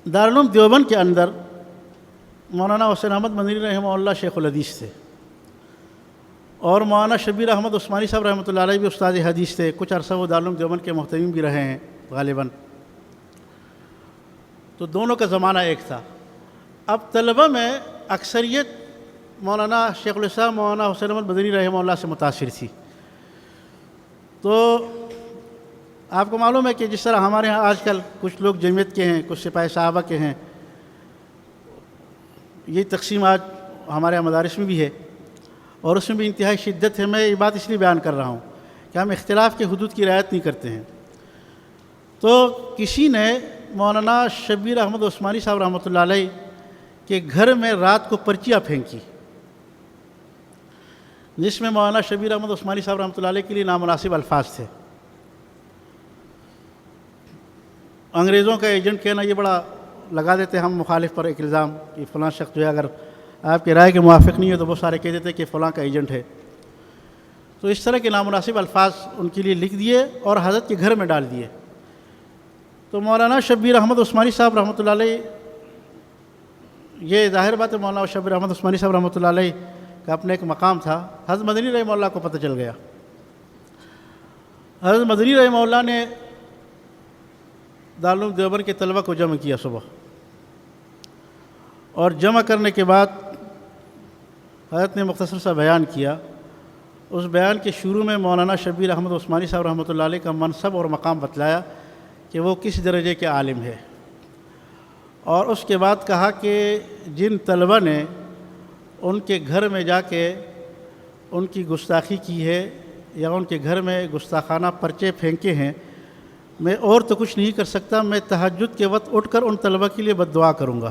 دارالعلوم دیوبند کے اندر مولانا حسین احمد مدنی رحمہ اللہ شیخ الحدیث تھے، اور مولانا شبیر احمد عثمانی صاحب رحمۃ اللہ علیہ بھی استاد حدیث تھے، کچھ عرصہ وہ دارالعلوم دیوبند کے محتمم بھی رہے ہیں غالباً، تو دونوں کا زمانہ ایک تھا۔ اب طلبہ میں اکثریت مولانا شیخ الاسلام مولانا حسین احمد مدنی رحمہ اللہ سے متاثر تھی۔ تو آپ کو معلوم ہے کہ جس طرح ہمارے ہاں آج کل کچھ لوگ جمعیت کے ہیں، کچھ سپاہی صحابہ کے ہیں، یہ تقسیم آج ہمارے مدارس میں بھی ہے، اور اس میں بھی انتہائی شدت ہے۔ میں یہ بات اس لیے بیان کر رہا ہوں کہ ہم اختلاف کے حدود کی رعایت نہیں کرتے ہیں۔ تو کسی نے مولانا شبیر احمد عثمانی صاحب رحمۃ اللہ علیہ کے گھر میں رات کو پرچیاں پھینکی، جس میں مولانا شبیر احمد عثمانی صاحب رحمۃ اللہ علیہ کے لیے نامناسب الفاظ تھے۔ انگریزوں کا ایجنٹ کہنا یہ بڑا لگا دیتے ہم مخالف پر ایک الزام کہ فلاں شخص جو ہے اگر آپ کی رائے کے موافق نہیں ہے تو وہ سارے کہہ دیتے کہ فلاں کا ایجنٹ ہے۔ تو اس طرح کے نامناسب الفاظ ان کے لیے لکھ دیے اور حضرت کے گھر میں ڈال دیے۔ تو مولانا شبیر احمد عثمانی صاحب رحمۃ اللہ علیہ، یہ ظاہر بات ہے مولانا شبیر احمد عثمانی صاحب رحمۃ اللہ علیہ کا اپنا ایک مقام تھا۔ حضرت مدنی رحمہ اللہ کو پتہ چل گیا۔ حضرت مدنی رحمہ اللہ نے دارالعلوم دیوبند کے طلبہ کو جمع کیا صبح، اور جمع کرنے کے بعد حضرت نے مختصر سا بیان کیا۔ اس بیان کے شروع میں مولانا شبیر احمد عثمانی صاحب رحمۃ اللہ علیہ کا منصب اور مقام بتلایا کہ وہ کس درجے کے عالم ہے، اور اس کے بعد کہا کہ جن طلبہ نے ان کے گھر میں جا کے ان کی گستاخی کی ہے یا ان کے گھر میں گستاخانہ پرچے پھینکے ہیں، میں اور تو کچھ نہیں کر سکتا، میں تہجد کے وقت اٹھ کر ان طلبہ کے لیے بد دعا کروں گا۔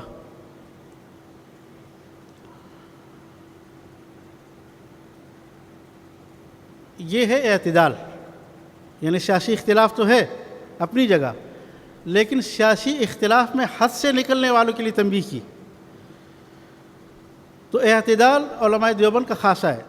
یہ ہے اعتدال، یعنی سیاسی اختلاف تو ہے اپنی جگہ، لیکن سیاسی اختلاف میں حد سے نکلنے والوں کے لیے تنبیہ کی۔ تو اعتدال علماء دیوبند کا خاصہ ہے۔